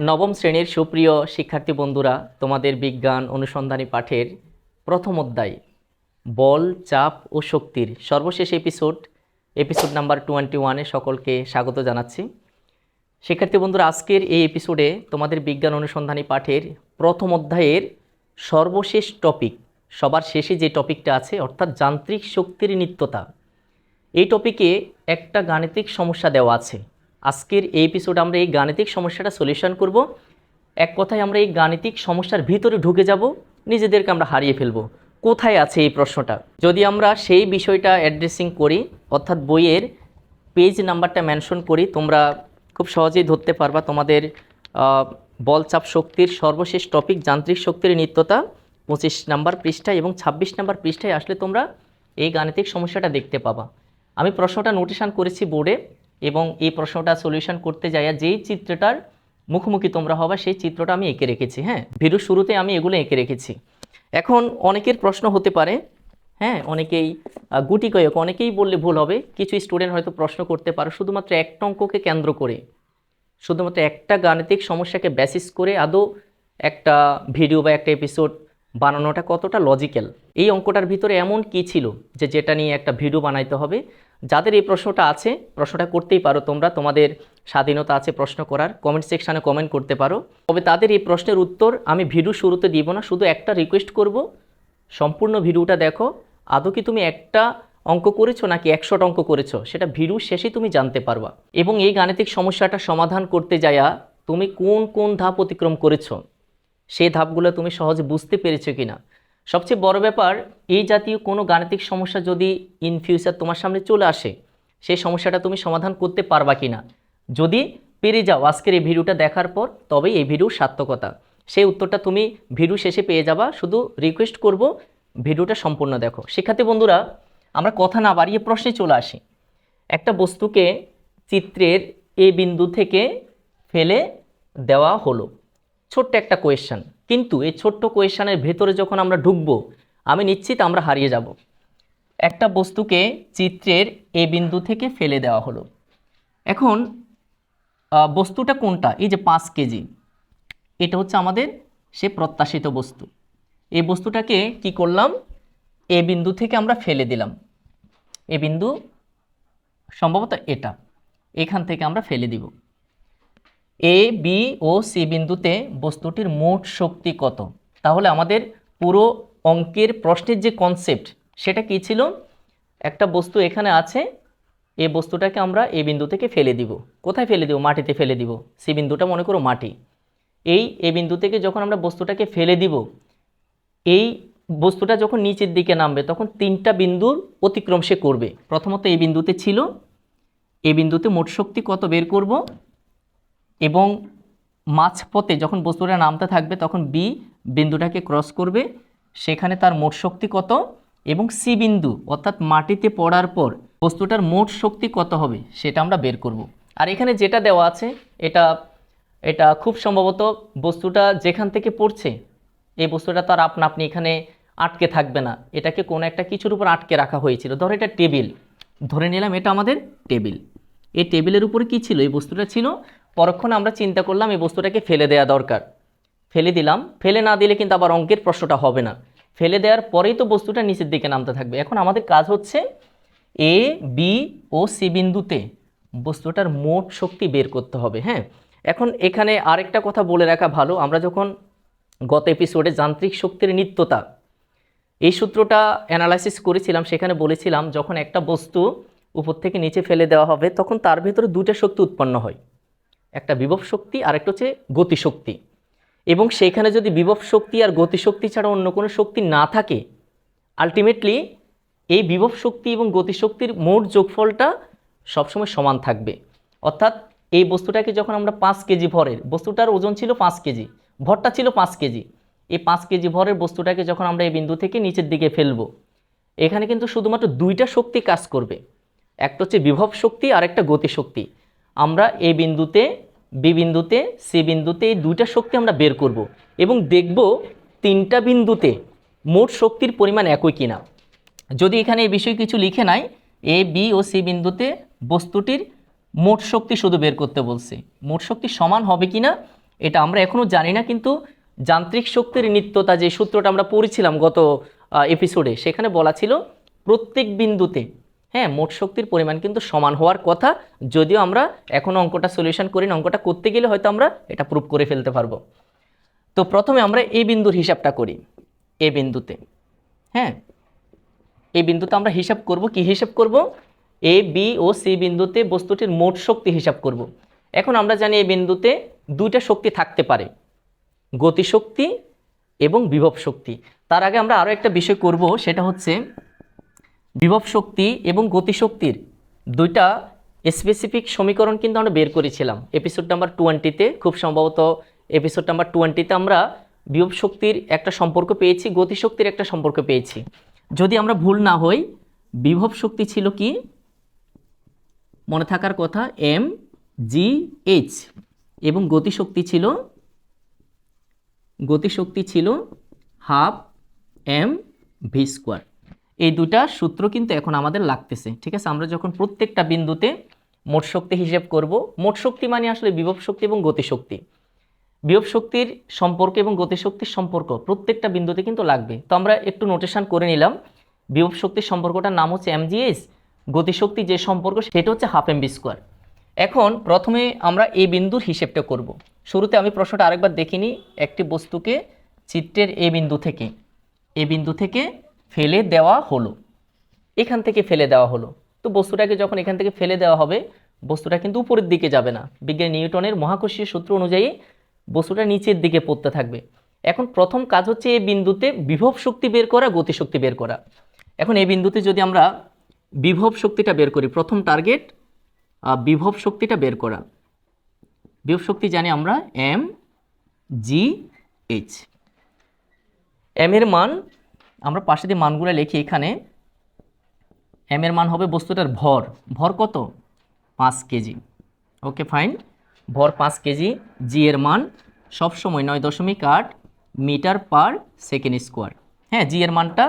নবম শ্রেণীর সুপ্রিয় শিক্ষার্থী বন্ধুরা, তোমাদের বিজ্ঞান অনুসন্ধানী পাঠের প্রথম অধ্যায় বল, চাপ ও শক্তির সর্বশেষ এপিসোড নাম্বার 21-এ সকলকে স্বাগত জানাচ্ছি। শিক্ষার্থী বন্ধুরা, আজকের এই এপিসোডে তোমাদের বিজ্ঞান অনুসন্ধানী পাঠের প্রথম অধ্যায়ের সর্বশেষ টপিক, সবার শেষে যে টপিকটা আছে অর্থাৎ যান্ত্রিক শক্তির নিত্যতা, এই টপিকে একটা গাণিতিক সমস্যা দেওয়া আছে। আজকের এই এপিসোডে আমরা এই গাণিতিক সমস্যাটা সলিউশন করব। এক কথায় আমরা এই গাণিতিক সমস্যার ভিতরে ঢুকে যাব, নিজেদেরকে আমরা হারিয়ে ফেলব কোথায় আছে এই প্রশ্নটা। যদি আমরা সেই বিষয়টা অ্যাড্রেসিং করি, অর্থাৎ বইয়ের পেজ নাম্বারটা মেনশন করি, তোমরা খুব সহজেই ধরতে পারবা তোমাদের বল, চাপ, শক্তির সর্বশেষ টপিক যান্ত্রিক শক্তির নিত্যতা 25 নাম্বার পৃষ্ঠায় এবং 26 নাম্বার পৃষ্ঠায় আসলে তোমরা এই গাণিতিক সমস্যাটা দেখতে পাবা। আমি প্রশ্নটা নোটেশন করেছি বোর্ডে এবং এই প্রশ্নটা সলিউশন করতে যাইয়া যেই চিত্রটার মুখোমুখি তোমরা হবা সেই চিত্রটা আমি এঁকে রেখেছি। হ্যাঁ, ভিডিওর শুরুতে আমি এগুলো এঁকে রেখেছি। এখন অনেকের প্রশ্ন হতে পারে, হ্যাঁ, অনেকেই গুটি কয়েক, অনেকেই বললে ভুল হবে, কিছু স্টুডেন্ট হয়তো প্রশ্ন করতে পারো শুধুমাত্র একটা অঙ্ককে কেন্দ্র করে, শুধুমাত্র একটা গাণিতিক সমস্যাকে বেসিস করে আদৌ একটা ভিডিও বা একটা এপিসোড বানানোটা কতটা লজিক্যাল, এই অঙ্কটার ভিতরে এমন কি ছিল যে যেটা নিয়ে একটা ভিডিও বানাইতে হবে। যাদের এই প্রশ্নটা আছে, প্রশ্নটা করতেই পারো তোমরা, তোমাদের স্বাধীনতা আছে প্রশ্ন করার, কমেন্ট সেকশানে কমেন্ট করতে পারো। তবে তাদের এই প্রশ্নের উত্তর আমি ভিডিও শুরুতে দিব না, শুধু একটা রিকোয়েস্ট করব, সম্পূর্ণ ভিডিওটা দেখো। আদৌ কি তুমি একটা অঙ্ক করেছো নাকি 100টা অঙ্ক করেছো সেটা ভিডিও শেষে তুমি জানতে পারবা। এবং এই গাণিতিক সমস্যাটা সমাধান করতে যায়া তুমি কোন কোন ধাপ অতিক্রম করেছো, সেই ধাপগুলো তুমি সহজে বুঝতে পেরেছো কিনা। সবচেয়ে বড় ব্যাপার, এই জাতীয় কোনো গাণিতিক সমস্যা যদি ইন ফিউচার তোমার সামনে চলে আসে, সেই সমস্যাটা তুমি সমাধান করতে পারবা কিনা। যদি পেরে যাও আজকের এই ভিডিওটা দেখার পর, তবেই এই ভিডিওর সার্থকতা। সেই উত্তরটা তুমি ভিডিও শেষে পেয়ে যাবা। শুধু রিকোয়েস্ট করব, ভিডিওটা সম্পূর্ণ দেখো। শিক্ষার্থী বন্ধুরা, আমরা কথা না বাড়িয়ে প্রশ্নে চলে আসি। একটা বস্তুকে চিত্রের এ বিন্দু থেকে ফেলে দেওয়া হলো, ছোট্ট একটা কোয়েশ্চেন, কিন্তু এই ছোট্ট কোয়েশ্চেনের ভেতরে যখন আমরা ঢুকবো, আমি নিশ্চিত আমরা হারিয়ে যাব। একটা বস্তুকে চিত্রের এ বিন্দু থেকে ফেলে দেওয়া হলো। এখন বস্তুটা কোনটা? এই যে 5 কেজি, এটা হচ্ছে আমাদের সে প্রত্যাশিত বস্তু। এই বস্তুটাকে কি করলাম, এ বিন্দু থেকে আমরা ফেলে দিলাম। এ বিন্দু সম্ভবত এটা, এখান থেকে আমরা ফেলে দিব। এ, বি ও সি বিন্দুতে বস্তুটির মোট শক্তি কত? তাহলে আমাদের পুরো অঙ্কের প্রশ্নের যে কনসেপ্ট সেটা কি ছিল, একটা বস্তু এখানে আছে, এই বস্তুটাকে আমরা এ বিন্দু থেকে ফেলে দিব। কোথায় ফেলে দিব? মাটিতে ফেলে দিব। সি বিন্দুটা মনে করো মাটি। এই এ বিন্দু থেকে যখন আমরা বস্তুটাকে ফেলে দিব, এই বস্তুটা যখন নিচের দিকে নামবে তখন 3টা বিন্দুর অতিক্রম সে করবে। প্রথমত এই বিন্দুতে ছিল, এই বিন্দুতে মোট শক্তি কত বের করব, এবং মাঝপথে যখন বস্তুটা নামতে থাকবে তখন বি বিন্দুটাকে ক্রস করবে, সেখানে তার মোট শক্তি কত, এবং সি বিন্দু অর্থাৎ মাটিতে পড়ার পর বস্তুটার মোট শক্তি কত হবে সেটা আমরা বের করব। আর এখানে যেটা দেওয়া আছে এটা এটা খুব সম্ভবত বস্তুটা যেখান থেকে পড়ছে, এই বস্তুটা তো আর আপনি এখানে আটকে থাকবে না, এটাকে কোনো একটা কিছুর উপর আটকে রাখা হয়েছিল। ধরো এটা টেবিল, ধরে নিলাম এটা আমাদের টেবিল। এই টেবিলের উপরে কি ছিল? এই বস্তুটা ছিল। পরক্ষণে আমরা চিন্তা করলাম এই বস্তুটাকে ফেলে দেওয়া দরকার, ফেলে দিলাম। ফেলে না দিলে কিন্তু আবার অঙ্কের প্রশ্নটা হবে না। ফেলে দেওয়ার পরেই তো বস্তুটা নিচের দিকে নামতে থাকবে। এখন আমাদের কাজ হচ্ছে এ, বি ও সি বিন্দুতে বস্তুটার মোট শক্তি বের করতে হবে। হ্যাঁ, এখন এখানে আরেকটা কথা বলে রাখা ভালো, আমরা যখন গত এপিসোডে যান্ত্রিক শক্তির নিত্যতা এই সূত্রটা অ্যানালাইসিস করেছিলাম, সেখানে বলেছিলাম যখন একটা বস্তু উপর থেকে নিচে ফেলে দেওয়া হবে তখন তার ভেতরে 2টা শক্তি উৎপন্ন হয়, একটা বিভব শক্তি আর একটা হচ্ছে গতিশক্তি। এবং সেইখানে যদি বিভব শক্তি আর গতিশক্তি ছাড়া অন্য কোনো শক্তি না থাকে, আলটিমেটলি এই বিভব শক্তি এবং গতিশক্তির মোট যোগফলটা সবসময় সমান থাকবে। অর্থাৎ এই বস্তুটাকে যখন আমরা 5 কেজি ভরের, বস্তুটার ওজন ছিল 5 কেজি, ভরটা ছিল 5 কেজি, এই 5 কেজি ভরের বস্তুটাকে যখন আমরা এই বিন্দু থেকে নিচের দিকে ফেলবো, এখানে কিন্তু শুধুমাত্র 2টা শক্তি কাজ করবে, একটা হচ্ছে বিভব শক্তি আর একটা গতিশক্তি। আমরা এই বিন্দুতে, বি বিন্দুতে, সি বিন্দুতে এই 2টা শক্তি আমরা বের করব এবং দেখব 3টা বিন্দুতে মোট শক্তির পরিমাণ একই কিনা। যদি এখানে এই বিষয়ে কিছু লিখে নাই, এ, বি ও সি বিন্দুতে বস্তুটির মোট শক্তি শুধু বের করতে বলছে, মোট শক্তি সমান হবে কিনা এটা আমরা এখনও জানি না, কিন্তু যান্ত্রিক শক্তির নিত্যতা যে সূত্রটা আমরা পড়েছিলাম গত এপিসোডে, সেখানে বলা ছিল প্রত্যেক বিন্দুতে হ্যাঁ মোট শক্তির পরিমাণ কিন্তু সমান হওয়ার কথা। যদিও আমরা এখনও অঙ্কটা সলিউশন করি না, অঙ্কটা করতে গেলে হয়তো আমরা এটা প্রুভ করে ফেলতে পারবো। তো প্রথমে আমরা এই বিন্দুর হিসাবটা করি। এই বিন্দুতে হ্যাঁ এই বিন্দুতে আমরা হিসাব করব। কি হিসাব করব? এ বি ও সি বিন্দুতে বস্তুটির মোট শক্তি হিসাব করব। এখন আমরা জানি এই বিন্দুতে দুইটা শক্তি থাকতে পারে, গতিশক্তি এবং বিভব শক্তি। তার আগে আমরা আরও একটা বিষয় করব, সেটা হচ্ছে বিভব শক্তি এবং গতিশক্তির দুইটা স্পেসিফিক সমীকরণ কিন্তু আমরা বের করেছিলাম এপিসোড নাম্বার 20-তে। খুব সম্ভবত এপিসোড নাম্বার 20-তে আমরা বিভব শক্তির একটা সম্পর্ক পেয়েছি, গতিশক্তির একটা সম্পর্ক পেয়েছি। যদি আমরা ভুল না হই, বিভব শক্তি ছিল কি মনে থাকার কথা এম জি এইচ, এবং গতিশক্তি ছিল হাফ এম ভি স্কোয়ার। এই দুটা সূত্র কিন্তু এখন আমাদের লাগতেছে, ঠিক আছে। আমরা যখন প্রত্যেকটা বিন্দুতে মোট শক্তি হিসেব করব, মোট শক্তি মানে আসলে বিভব শক্তি এবং গতিশক্তি, বিভব শক্তির সম্পর্ক এবং গতিশক্তির সম্পর্ক প্রত্যেকটা বিন্দুতে কিন্তু লাগবে। তো আমরা একটু নোটেশন করে নিলাম। বিভব শক্তির সম্পর্কটার নাম হচ্ছে এমজিএস, গতিশক্তি যে সম্পর্ক সেটা হচ্ছে হাফ এম ভি স্কোয়ার। এখন প্রথমে আমরা এই বিন্দুর হিসেবটা করব। শুরুতে আমি প্রশ্নটা আরেকবার দেখিনি। একটি বস্তুকে চিত্রের এই বিন্দু থেকে ফেলে দেওয়া হলো, এখান থেকে ফেলে দেওয়া হলো। তো বস্তুটাকে যখন এখান থেকে ফেলে দেওয়া হবে, বস্তুটা কিন্তু উপরের দিকে যাবে না, বিজ্ঞানী নিউটনের মহাকর্ষীয় সূত্র অনুযায়ী বস্তুটা নিচের দিকে পড়তে থাকবে। এখন প্রথম কাজ হচ্ছে এই বিন্দুতে বিভব শক্তি বের করা, গতিশক্তি বের করা। এখন এই বিন্দুতে যদি আমরা বিভব শক্তিটা বের করি, প্রথম টার্গেট বিভব শক্তিটা বের করা। বিভব শক্তি জানি আমরা এম জি এইচ। এম এর মান আমরা পাশে দিয়ে মানগুলো লিখি এখানে। এম এর মান হবে বস্তুটার ভর কত? 5 কেজি। ওকে ফাইন, ভর 5 কেজি। জি এর মান সবসময় 9.8 মিটার পার সেকেন্ড স্কোয়ার। হ্যাঁ, জি এর মানটা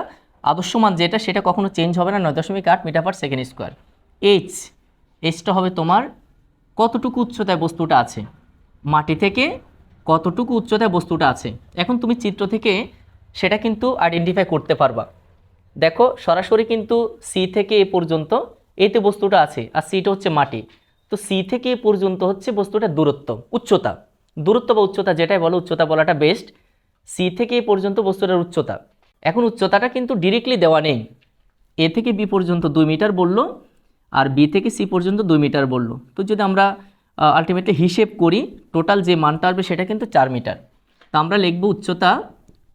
আদর্শ মান যেটা, সেটা কখনো চেঞ্জ হবে না, 9.8 মিটার পার সেকেন্ড স্কোয়ার। এইচটা হবে তোমার কতটুকু উচ্চতায় বস্তুটা আছে, মাটি থেকে কতটুকু উচ্চতায় বস্তুটা আছে। এখন তুমি চিত্র থেকে সেটা কিন্তু আইডেন্টিফাই করতে পারবা। দেখো সরাসরি কিন্তু সি থেকে এ পর্যন্ত এতে বস্তুটা আছে, আর সিটা হচ্ছে মাটি। তো সি থেকে এ পর্যন্ত হচ্ছে বস্তুটা দূরত্ব, দূরত্ব বা উচ্চতা যেটাই বলো, উচ্চতা বলাটা বেস্ট। সি থেকে এ পর্যন্ত বস্তুটার উচ্চতা। এখন উচ্চতাটা কিন্তু ডিরেক্টলি দেওয়া নেই। এ থেকে বি পর্যন্ত 2 মিটার বললো, আর বি থেকে সি পর্যন্ত 2 মিটার বললো। তো যদি আমরা আলটিমেটলি হিসেব করি, টোটাল যে মানটা আসবে সেটা কিন্তু 4 মিটার। তো আমরা লিখব উচ্চতা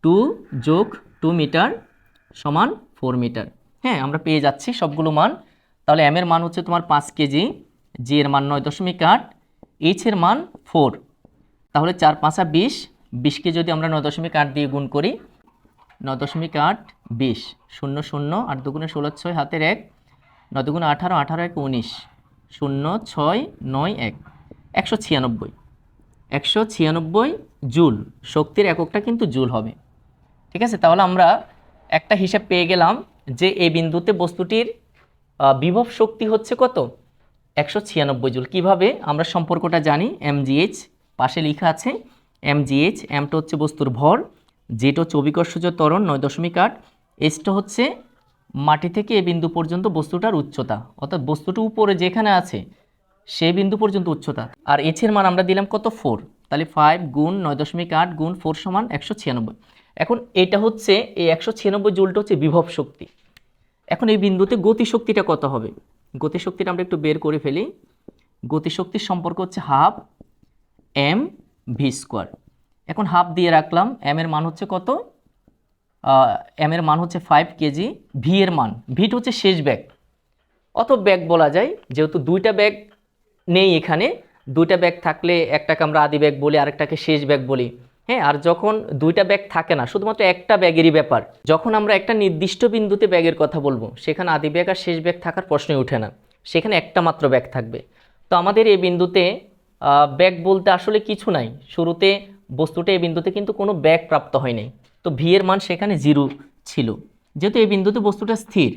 2 যোগ 2 মিটার সমান 4 মিটার। হ্যাঁ, আমরা পেয়ে যাচ্ছি সবগুলো মান। তাহলে এম এর মান হচ্ছে তোমার 5 কেজি, জি এর মান 9.8, এইচ এর মান 4। তাহলে 4 5 20, 20কে যদি আমরা 9.8 দিয়ে গুণ করি, 9.8 20, 0 0, 8 2 16, 6 হাতের 1, 9 2 18, 18 1 19, 0 6 9 1, 196 জুল। শক্তির এককটা কিন্তু জুল হবে, ঠিক আছে। তাহলে আমরা একটা হিসাব পেয়ে গেলাম যে এই বিন্দুতে বস্তুটির বিভব শক্তি হচ্ছে কত? 196 জুল। কিভাবে আমরা সম্পর্কটা জানি? এমজিএইচ পাশে লেখা আছে। এমজিএইচ, এমটা হচ্ছে বস্তুর ভর, যেটা হচ্ছে অভিকর্ষজ ত্বরণ 9.8, এইচটা হচ্ছে মাটি থেকে এই বিন্দু পর্যন্ত বস্তুটার উচ্চতা, অর্থাৎ বস্তুটা উপরে যেখানে আছে সেই বিন্দু পর্যন্ত উচ্চতা। আর এইচ এর মান আমরা দিলাম কত? 4। তাহলে 5 গুণ 9.8 গুণ 4 সমান 196। এখন এটা হচ্ছে এই 196 জুলটা হচ্ছে বিভব শক্তি। এখন এই বিন্দুতে গতিশক্তিটা কত হবে? গতিশক্তিটা আমরা একটু বের করে ফেলি। গতিশক্তির সম্পর্ক হচ্ছে হাফ এম ভি স্কোয়ার। এখন হাফ দিয়ে রাখলাম, এম এর মান হচ্ছে কত? এম এর মান হচ্ছে 5 কেজি, ভি এর মান, ভিটা হচ্ছে শেষ ব্যাগ, অত ব্যাগ বলা যায়, যেহেতু দুইটা ব্যাগ নেই এখানে। দুইটা ব্যাগ থাকলে একটাকে আমরা আদি ব্যাগ বলি, আরেকটাকে শেষ ব্যাগ বলি। হ্যাঁ, আর যখন দুইটা ব্যাগ থাকে না, শুধুমাত্র একটা ব্যাগেরই ব্যাপার, যখন আমরা একটা নির্দিষ্ট বিন্দুতে ব্যাগের কথা বলবো, সেখানে আদি ব্যাগ আর শেষ ব্যাগ থাকার প্রশ্নই ওঠে না, সেখানে একটা মাত্র ব্যাগ থাকবে। তো আমাদের এই বিন্দুতে ব্যাগ বলতে আসলে কিছু নাই। শুরুতে বস্তুটা এই বিন্দুতে কিন্তু কোনো ব্যাগ প্রাপ্ত হয়নি, তো ভি এর মান সেখানে 0 ছিল। যেহেতু এই বিন্দুতে বস্তুটা স্থির,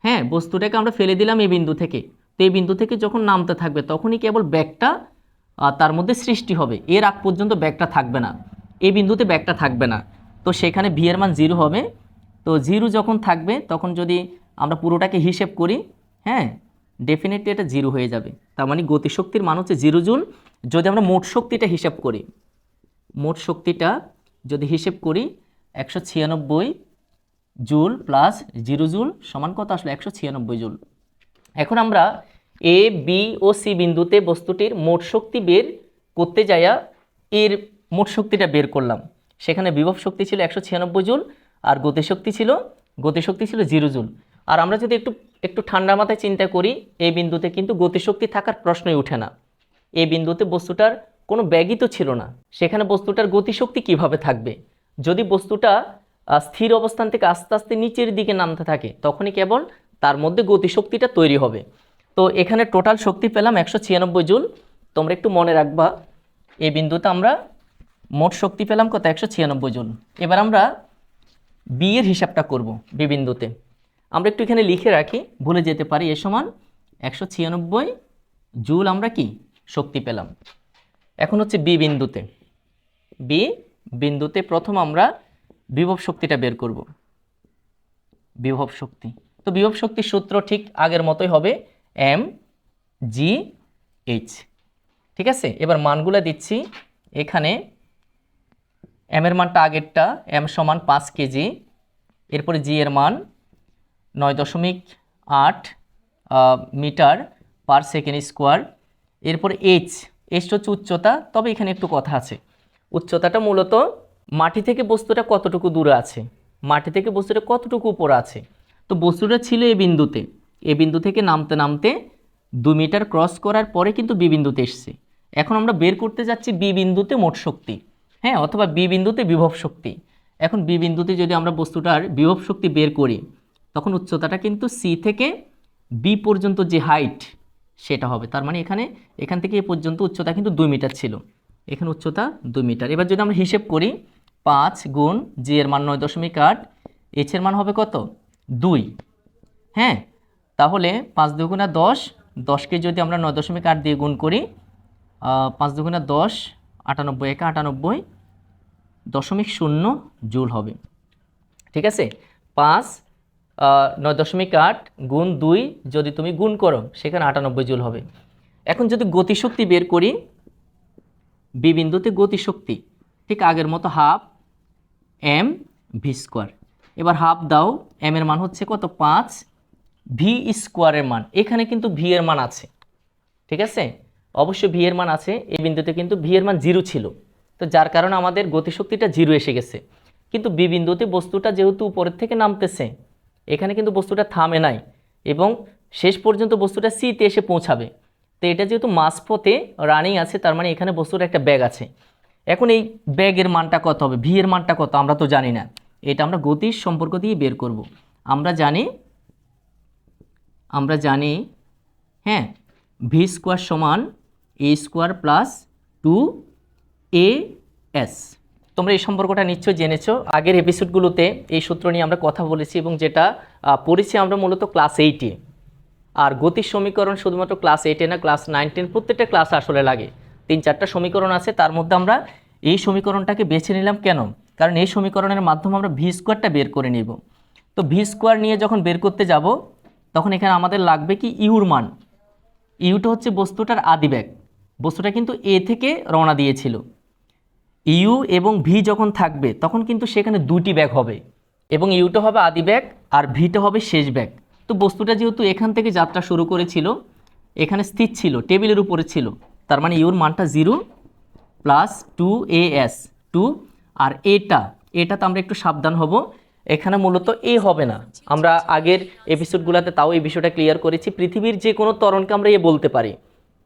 হ্যাঁ, বস্তুটাকে আমরা ফেলে দিলাম এই বিন্দু থেকে, তো এই বিন্দু থেকে যখন নামতে থাকবে তখনই কেবল ব্যাগটা তার মধ্যে সৃষ্টি হবে, এর আগ পর্যন্ত ব্যাগটা থাকবে না, এই বিন্দুতে ব্যাগটা থাকবে না। তো সেখানে ভি এর মান 0 হবে। তো 0 যখন থাকবে তখন যদি আমরা পুরোটাকে হিসেব করি, হ্যাঁ, ডেফিনেটলি এটা 0 হয়ে যাবে। তার মানে গতিশক্তির মান হচ্ছে 0 জুল। যদি আমরা মোট শক্তিটা হিসাব করি, মোট শক্তিটা যদি হিসেব করি 196 জুল প্লাস 0 জুল সমান কত আসলে 196 জুল। এখন আমরা এ বি ও সি বিন্দুতে বস্তুটির মোট শক্তি বের করতে যাইয়া এর মোট শক্তিটা বের করলাম। সেখানে বিভব শক্তি ছিল 196 জুল আর গতিশক্তি ছিল 0 জুল। আর আমরা যদি একটু ঠান্ডা মাথায় চিন্তা করি, এই বিন্দুতে কিন্তু গতিশক্তি থাকার প্রশ্নই ওঠে না। এই বিন্দুতে বস্তুটার কোনো ব্যাগই তো ছিল না, সেখানে বস্তুটার গতিশক্তি কিভাবে থাকবে? যদি বস্তুটা স্থির অবস্থান থেকে আস্তে আস্তে নিচের দিকে নামতে থাকে, তখনই কেবল তার মধ্যে গতিশক্তিটা তৈরি হবে। তো এখানে টোটাল শক্তি পেলাম 196 জুল। তোমরা একটু মনে রাখবা, এই বিন্দুতে আমরা মোট শক্তি পেলাম কত? 196 জুল। এবার আমরা বি এর হিসাবটা করব। বি বিন্দুতে আমরা একটু এখানে লিখে রাখি, ভুলে যেতে পারি। এ সমান 196 জুল আমরা কি শক্তি পেলাম। এখন হচ্ছে বি বিন্দুতে প্রথম আমরা বিভব শক্তিটা বের করব। বিভব শক্তি, তো বিভব শক্তির সূত্র ঠিক আগের মতোই হবে, এম জি এইচ। ঠিক আছে, এবার মানগুলো দিচ্ছি। এখানে এম এর মানটা আগেরটা, এম সমান 5 কেজি। এরপরে জি এর মান 9.8 মিটার পার সেকেন্ড স্কোয়ার। এরপরে এইচ হচ্ছে উচ্চতা। তবে এখানে একটু কথা আছে, উচ্চতাটা মূলত মাটি থেকে বস্তুটা কতটুকু দূরে আছে, মাটি থেকে বস্তুটা কতটুকু উপরে আছে। তো বস্তুটা ছিল এই বিন্দু থেকে নামতে নামতে 2 মিটার ক্রস করার পরে কিন্তু বি বিন্দুতে এসছে। এখন আমরা বের করতে যাচ্ছি বি বিন্দুতে মোট শক্তি, হ্যাঁ, অথবা বি বিন্দুতে বিভব শক্তি। এখন বি বিন্দুতে যদি আমরা বস্তুটার বিভব শক্তি বের করি, তখন উচ্চতাটা কিন্তু সি থেকে বি পর্যন্ত যে হাইট সেটা হবে। তার মানে এখান থেকে এ পর্যন্ত উচ্চতা কিন্তু 2 মিটার ছিল, এখানে উচ্চতা 2 মিটার। এবার যদি আমরা হিসেব করি, 5 গুণ জি এর মান 9.8, এইচ এর মান হবে কত? 2। হ্যাঁ, তাহলে 5 দুগুণা 10, 10কে যদি আমরা 9.8 দিয়ে গুণ করি, 5 দুগুণা 10, 98 একা 98.0 জুল হবে। ঠিক আছে, 5 9.8 গুণ 2 যদি তুমি গুণ করো, সেখানে 98 জুল হবে। এখন যদি গতিশক্তি বের করি, বি বিন্দুতে গতিশক্তি ঠিক আগের মতো হাফ এম ভি স্কোয়ার। এবার হাফ দাও, এম এর মান হচ্ছে কত? 5, ভি স্কোয়ারের মান, এখানে কিন্তু ভি এর মান আছে। ঠিক আছে, অবশ্যই ভি এর মান আছে। এই বিন্দুতে কিন্তু ভি এর মান 0 ছিল, তো যার কারণে আমাদের গতিশক্তিটা 0 এসে গেছে। কিন্তু বি বিন্দুতে বস্তুটা যেহেতু উপরের থেকে নামতেছে, এখানে কিন্তু বস্তুটা থামে নাই এবং শেষ পর্যন্ত বস্তুটা সিতে এসে পৌঁছাবে। তো এটা যেহেতু মাঝপথে রানিং আছে, তার মানে এখানে বস্তুর একটা ব্যাগ আছে। এখন এই ব্যাগের মানটা কত হবে, ভি এর মানটা কত আমরা তো জানি না, এটা আমরা গতির সম্পর্ক দিয়ে বের করব। আমরা জানি হ্যাঁ, ভি স্কোয়ার সমান এ স্কোয়ার প্লাস 2as। তোমরা এই সম্পর্কটা নিশ্চয়ই জেনেছো, আগের এপিসোডগুলোতে এই সূত্র নিয়ে আমরা কথা বলেছি এবং যেটা পড়েছি আমরা মূলত ক্লাস 8-এ। আর গতির সমীকরণ শুধুমাত্র ক্লাস 8-এ না, ক্লাস 9-10 প্রত্যেকটা ক্লাস আসলে লাগে। 3-4টা সমীকরণ আছে, তার মধ্যে আমরা এই সমীকরণটাকে বেছে নিলাম কেন? কারণ এই সমীকরণের মাধ্যমে আমরা ভি স্কোয়ারটা বের করে নিব। তো ভি স্কোয়ার নিয়ে যখন বের করতে যাব, তখন এখানে আমাদের লাগবে কি ইউর মান। ইউটা হচ্ছে বস্তুটার আদিবেগ, বস্তুটা কিন্তু এ থেকে রওনা দিয়েছিল। ইউ এবং ভি যখন থাকবে, তখন কিন্তু সেখানে 2টি ব্যাগ হবে এবং ইউটা হবে আদিবেগ আর ভিটা হবে শেষ ব্যাগ। তো বস্তুটা যেহেতু এখান থেকে যাত্রা শুরু করেছিল, এখানে স্থির ছিল, টেবিলের উপরে ছিল, তার মানে ইউর মানটা 0 প্লাস 2as 2। আর এটাতে আমরা একটু সাবধান হব, এখানে মূলত এ হবে না। আমরা আগের এপিসোডগুলোতে তাও এই বিষয়টা ক্লিয়ার করেছি, পৃথিবীর যে কোনো ত্বরণকে আমরা এ বলতে পারি,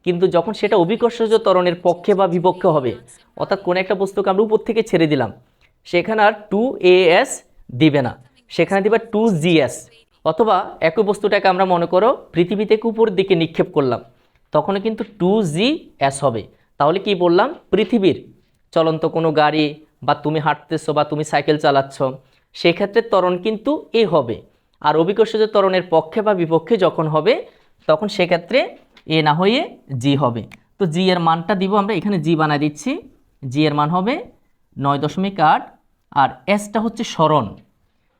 কিন্তু যখন সেটা অভিকর্ষজ ত্বরণের পক্ষে বা বিপক্ষে হবে, অর্থাৎ কোনো একটা বস্তুকে আমরা উপর থেকে ছেড়ে দিলাম, সেখানে আর 2as দিবে না, সেখানে দিবে 2gs। অথবা একই বস্তুটাকে আমরা মনে করো পৃথিবী থেকে উপরের দিকে নিক্ষেপ করলাম, তখনও কিন্তু 2gs হবে। তাহলে কি বললাম, পৃথিবীর চলন্ত কোনো গাড়ি বা তুমি হাঁটতেছো বা তুমি সাইকেল চালাচ্ছ, সেক্ষেত্রে ত্বরণ কিন্তু এ হবে। আর অভিকর্ষজ ত্বরণের পক্ষে বা বিপক্ষে যখন হবে, তখন সেক্ষেত্রে এ না হয়ে জি হবে। তো জি এর মানটা দিব আমরা, এখানে জি বানাই দিচ্ছি। জি এর মান হবে 9.8, আর এসটা হচ্ছে সরণ।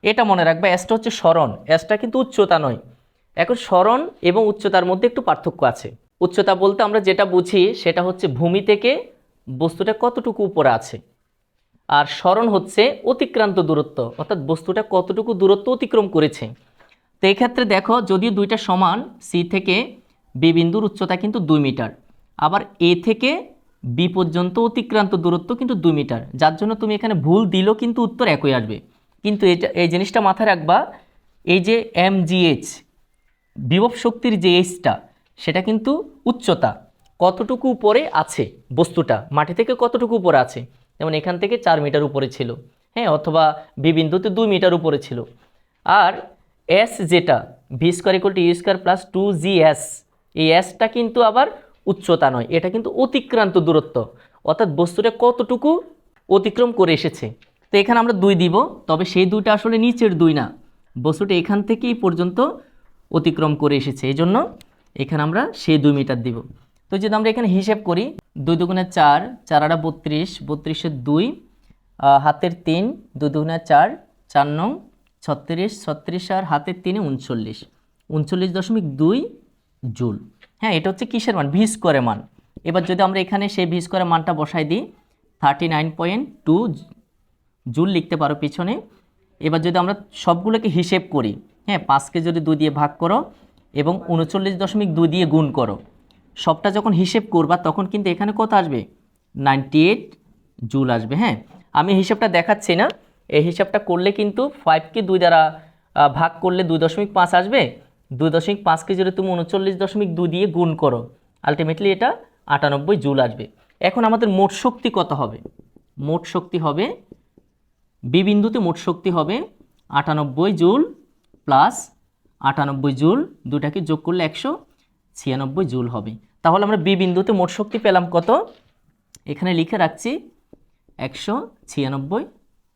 এটা মনে রাখবে, এসটা হচ্ছে সরণ, এসটা কিন্তু উচ্চতা নয়। এখন সরণ এবং উচ্চতার মধ্যে একটু পার্থক্য আছে। উচ্চতা বলতে আমরা যেটা বুঝি সেটা হচ্ছে ভূমি থেকে বস্তুটা কতটুকু উপরে আছে, আর সরণ হচ্ছে অতিক্রান্ত দূরত্ব, অর্থাৎ বস্তুটা কতটুকু দূরত্ব অতিক্রম করেছে। তো এই ক্ষেত্রে দেখো, যদিও দুইটা সমান, সি থেকে বি বিন্দুর উচ্চতা কিন্তু 2 মিটার, আবার এ থেকে বি পর্যন্ত অতিক্রান্ত দূরত্ব কিন্তু 2 মিটার, যার জন্য তুমি এখানে ভুল দিলেও কিন্তু উত্তর একই আসবে। কিন্তু এই জিনিসটা মাথায় রাখবা, এই যে এমজিএইচ বিভব শক্তির যে এইচটা, সেটা কিন্তু উচ্চতা, কতটুকু উপরে আছে বস্তুটা, মাটি থেকে কতটুকু উপরে আছে, যেমন এখান থেকে 4 মিটার উপরে ছিল, হ্যাঁ, অথবা বি বিন্দুতে 2 মিটার উপরে ছিল। আর এস যেটা V square equal to U square plus 2GS, এই এসটা কিন্তু আবার উচ্চতা নয়, এটা কিন্তু অতিক্রান্ত দূরত্ব, অর্থাৎ বস্তুটা কতটুকু অতিক্রম করে এসেছে। তো এখানে আমরা 2 দিব, তবে সেই 2টা আসলে নিচের 2 না, বস্তুটা এখান থেকেই পর্যন্ত অতিক্রম করে এসেছে, এই জন্য এখানে আমরা সেই 2 মিটার দিব। তো যদি আমরা এখানে হিসেব করি, 2 দুগুণে 4, 4 আটা 32, 32-এর 2, হাতের 3, 2 দুগুণে 4, 4 নং 36, 36 আর হাতের 3-এ 39, 39.2 জুল। হ্যাঁ, এটা হচ্ছে কিসের মান? ভি স্কোয়ারের মান। এবার যদি আমরা এখানে সেই ভি স্কোয়ারের মানটা বসাই দিই, 39.2 জুল লিখতে পারো পিছনে। এবার যদি আমরা সবগুলোকে হিসেব করি, হ্যাঁ, 5কে যদি 2 দিয়ে ভাগ করো এবং 39.2 দিয়ে গুণ করো, সবটা যখন হিসেব করবা তখন কিন্তু এখানে কত আসবে? 98 জুল আসবে। হ্যাঁ, আমি হিসাবটা দেখাচ্ছি না, এই হিসাবটা করলে কিন্তু 5কে 2 দ্বারা ভাগ করলে 2.5 আসবে, 2.5কে যদি তুমি 39.2 দিয়ে গুণ করো, আলটিমেটলি এটা 98 জুল আসবে। এখন আমাদের মোট শক্তি কত হবে? মোট শক্তি হবে, বি বিন্দুতে মোট শক্তি হবে 98 জুল প্লাস 98 জুল, দুটাকে যোগ করলে 196 জুল হবে। তাহলে আমরা বি বিন্দুতে মোট শক্তি পেলাম কত? এখানে লিখে রাখছি 196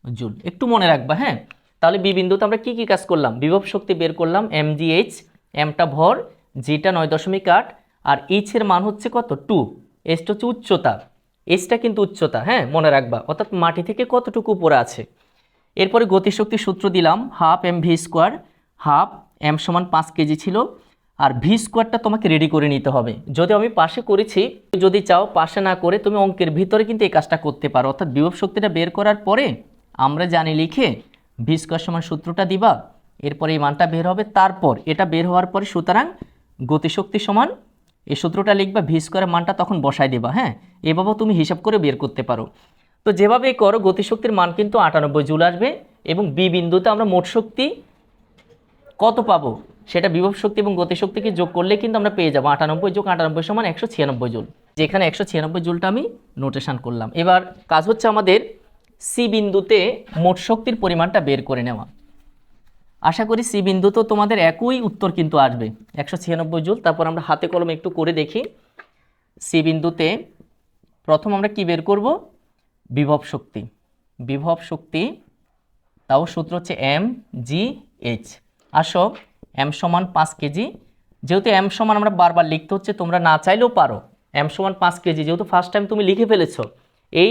জুল, একটু মনে রাখবা। হ্যাঁ, তাহলে বি বিন্দুতে আমরা কি কাজ করলাম? বিভব শক্তি বের করলাম, এমজিএইচ, এমটা ভর, জিটা 9.8, আর এইচের মান হচ্ছে কত? 2, এসটা হচ্ছে উচ্চতা, এসটা কিন্তু উচ্চতা, হ্যাঁ মনে রাখবা, অর্থাৎ মাটি থেকে কতটুকু উপরে আছে। এরপরে গতিশক্তির সূত্র দিলাম, half M V square, half M সমান 5 কেজি ছিল, আর ভি স্কোয়ারটা তোমাকে রেডি করে নিতে হবে। যদিও আমি পাশে করেছি, যদি চাও পাশে না করে তুমি অঙ্কের ভিতরে কিন্তু এই কাজটা করতে পারো, অর্থাৎ বিভব শক্তিটা বের করার পরে আমরা জানি লিখে ভি স্কোয়ার সমান সূত্রটা দিবা, এরপরে এই মানটা বের হবে, তারপর এটা বের হওয়ার পরে সুতরাং গতিশক্তি সমান এই সূত্রটা লিখবা, ভি স্কোয়ারের মানটা তখন বসায় দেবা। হ্যাঁ, এভাবেও তুমি হিসাব করে বের করতে পারো। তো যেভাবে করো, গতিশক্তির মান কিন্তু 98 জুল আসবে, এবং বি বিন্দুতে আমরা মোট শক্তি কত পাবো সেটা বিভব শক্তি এবং গতিশক্তিকে যোগ করলে কিন্তু আমরা পেয়ে যাবো 98 যোগ 98 সমান 196 জুল, যেখানে 196 জুলটা আমি নোটেশন করলাম। এবার কাজ হচ্ছে আমাদের সি বিন্দুতে মোট শক্তির পরিমাণটা বের করে নেওয়া। আশা করি সি বিন্দুতেও তোমাদের একই উত্তর কিন্তু আসবে, 196 জুল। তারপর আমরা হাতে কলমে একটু করে দেখি। সি বিন্দুতে প্রথম আমরা কি বের করব? বিভব শক্তি। বিভব শক্তি, তাও সূত্র হচ্ছে এম জি এইচ। আসো, এম সমান 5 কেজি, যেহেতু এম সমান আমরা বারবার লিখতে হচ্ছে, তোমরা না চাইলেও পারো। এম সমান 5 কেজি যেহেতু ফার্স্ট টাইম তুমি লিখে ফেলেছো, এই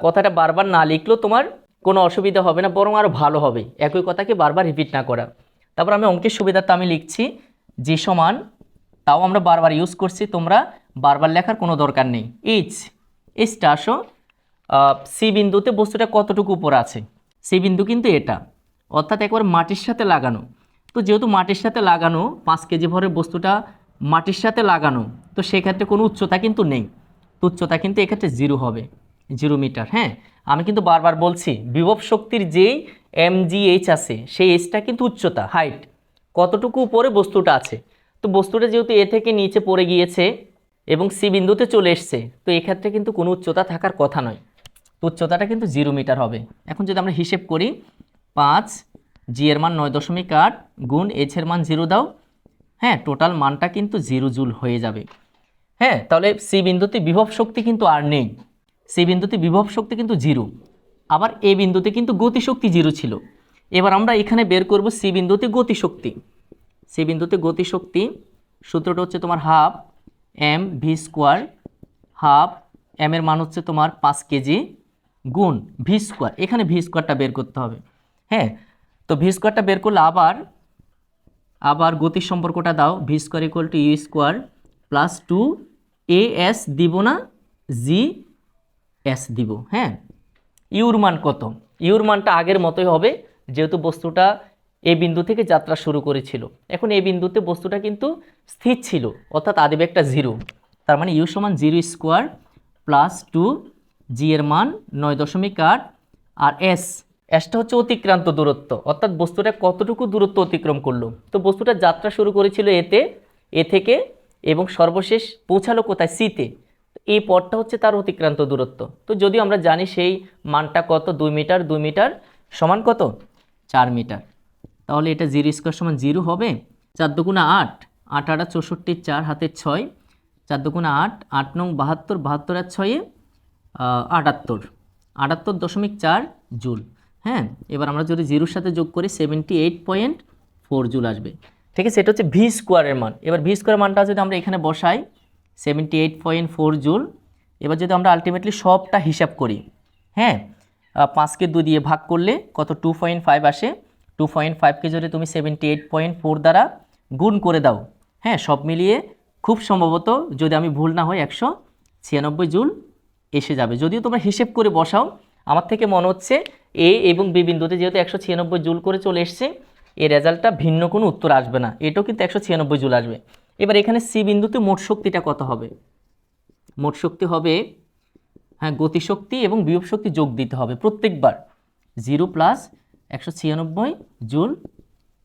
কথাটা বারবার না লিখলেও তোমার কোনো অসুবিধা হবে না, বরং আরও ভালো হবে একই কথাকে বারবার রিপিট না করা। তারপর আমি অঙ্কের সুবিধাটা আমি লিখছি জি সমান, তাও আমরা বারবার ইউজ করছি, তোমরা বারবার লেখার কোনো দরকার নেই। এইচটা আসো, সি বিন্দুতে বস্তুটা কতটুকু উপর আছে, সি বিন্দু কিন্তু এটা, অর্থাৎ একবার মাটির সাথে লাগানো। তো যেহেতু মাটির সাথে লাগানো, 5 কেজি ভরের বস্তুটা মাটির সাথে লাগানো, তো সেক্ষেত্রে কোনো উচ্চতা কিন্তু নেই, তো উচ্চতা কিন্তু এক্ষেত্রে 0 হবে, 0 মিটার। হ্যাঁ, আমি কিন্তু বারবার বলছি বিভব শক্তির যেই এমজিএইচ আছে সেই এইচটা কিন্তু উচ্চতা, হাইট, কতটুকু উপরে বস্তুটা আছে। তো বস্তুটা যেহেতু এ থেকে নিচে পড়ে গিয়েছে এবং সি বিন্দুতে চলে এসছে, তো এক্ষেত্রে কিন্তু কোনো উচ্চতা থাকার কথা নয়, তো উচ্চতাটা কিন্তু 0 মিটার হবে। এখন যদি আমরা হিসেব করি, 5, জি এর মান 9.8 গুণ এইচ এর মান 0 দাও, হ্যাঁ, টোটাল মানটা কিন্তু 0 জুল হয়ে যাবে। হ্যাঁ, তাহলে সি বিন্দুতে বিভব শক্তি কিন্তু আর নেই, সি বিন্দুতে বিভব শক্তি কিন্তু 0, আবার এ বিন্দুতে কিন্তু গতিশক্তি 0 ছিল। এবার আমরা এখানে বের করব সি বিন্দুতে গতিশক্তি। সি বিন্দুতে গতিশক্তি সূত্রটা হচ্ছে তোমার half M V square half M এর মান হচ্ছে তোমার 5 কেজি গুণ ভি স্কোয়ার, এখানে ভি স্কোয়ারটা বের করতে হবে। হ্যাঁ, তো ভি স্কোয়ারটা বের করলে আবার গতির সম্পর্কটা দাও, V square equal to U square plus 2 A S দিব না, জি এস দিব। হ্যাঁ, ইউর মান কত? ইউর মানটা আগের মতোই হবে, যেহেতু বস্তুটা এ বিন্দু থেকে যাত্রা শুরু করেছিল। এখন এই বিন্দুতে বস্তুটা কিন্তু স্থির ছিল, অর্থাৎ আদিবে একটা 0, তার মানে ইউ সমান 0 স্কোয়ার প্লাস 2, জি এর মান 9.8, আর এসটা হচ্ছে অতিক্রান্ত দূরত্ব, অর্থাৎ বস্তুটা কতটুকু দূরত্ব অতিক্রম করলো। তো বস্তুটা যাত্রা শুরু করেছিল এ থেকে, এবং সর্বশেষ পৌঁছালো কোথায়? সিতে। এই পথটা হচ্ছে তার অতিক্রান্ত দূরত্ব। তো যদিও আমরা জানি সেই মানটা কত, 2 মিটার, 2 মিটার সমান কত? 4 মিটার। তাহলে এটা 0 স্কোয়ার সমান 0 হবে। 4 দুগুণা 8, 8 8 64, 4 হাতে 6, 4 দুগুণা 8, 8 নং 72, 72 আর 6 78, 78.4 জুল। হ্যাঁ, এবার আমরা যদি 0-র সাথে যোগ করি 78.4 জুল আসবে। ঠিক আছে, এটা হচ্ছে ভি স্কোয়ারের মান। এবার ভি স্কোয়ার মানটা যদি আমরা এখানে বসাই 78.4 জুল, এবার যদি আমরা আলটিমেটলি সবটা হিসাব করি, হ্যাঁ, 5কে 2 দিয়ে ভাগ করলে কত? 2.5 আসে। 2.5কে যদি তুমি 78.4 দ্বারা গুণ করে দাও, হ্যাঁ, সব মিলিয়ে খুব সম্ভবত, যদি আমি ভুল না হয়, 196 জুল এসে যাবে। যদিও তোমরা হিসেব করে বসাও, আমার থেকে মনে হচ্ছে এ এবং বি বিন্দুতে যেহেতু 196 জুল করে চলে এসছে, এই রেজাল্টটা ভিন্ন কোনো উত্তর আসবে না, এটাও কিন্তু 196 জুল আসবে। এবার এখানে সি বিন্দুতে মোট শক্তিটা কত হবে? মোট শক্তি হবে, হ্যাঁ, গতিশক্তি এবং বিভব শক্তি যোগ দিতে হবে প্রত্যেকবার। 0 প্লাস 196 জুল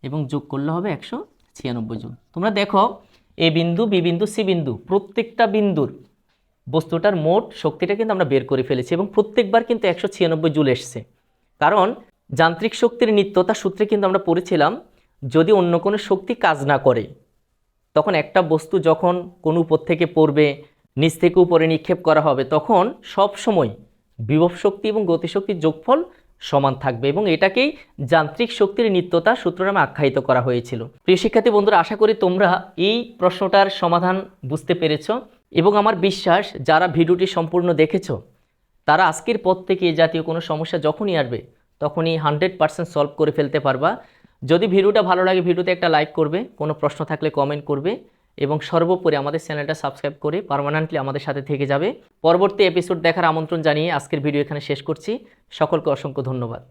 এবং যোগ করলে হবে 196 জুল। তোমরা দেখো, এ বিন্দু, বি বিন্দু, সি বিন্দু, প্রত্যেকটা বিন্দুর বস্তুটার মোট শক্তিটা কিন্তু আমরা বের করে ফেলেছি, এবং প্রত্যেকবার কিন্তু 196 জুল এসছে। কারণ যান্ত্রিক শক্তির নিত্যতা সূত্রে কিন্তু আমরা পড়েছিলাম, যদি অন্য কোনো শক্তি কাজ না করে, তখন একটা বস্তু যখন কোনো উপর থেকে পড়বে, নিচ থেকে উপরে নিক্ষেপ করা হবে, তখন সব সময় বিভব শক্তি এবং গতিশক্তির যোগফল সমান থাকবে, এবং এটাকেই যান্ত্রিক শক্তির নিত্যতা সূত্র নামে আখ্যায়িত করা হয়েছিল। প্রিয় শিক্ষার্থী বন্ধুরা, আশা করি তোমরা এই প্রশ্নটার সমাধান বুঝতে পেরেছো, এবং আমার বিশ্বাস যারা ভিডিওটি সম্পূর্ণ দেখেছো, তারা আজকের পর থেকে এই জাতীয় কোনো সমস্যা যখনই আসবে তখনই 100% সলভ করে ফেলতে পারবা। যদি ভিডিওটা ভালো লাগে, ভিডিওতে একটা লাইক করবে, কোনো প্রশ্ন থাকলে কমেন্ট করবে, এবং সর্বোপরি আমাদের চ্যানেলটা সাবস্ক্রাইব করে পার্মানেন্টলি আমাদের সাথে থেকে যাবে। পরবর্তী এপিসোড দেখার আমন্ত্রণ জানিয়ে আজকের ভিডিও এখানে শেষ করছি। সকলকে অসংখ্য ধন্যবাদ।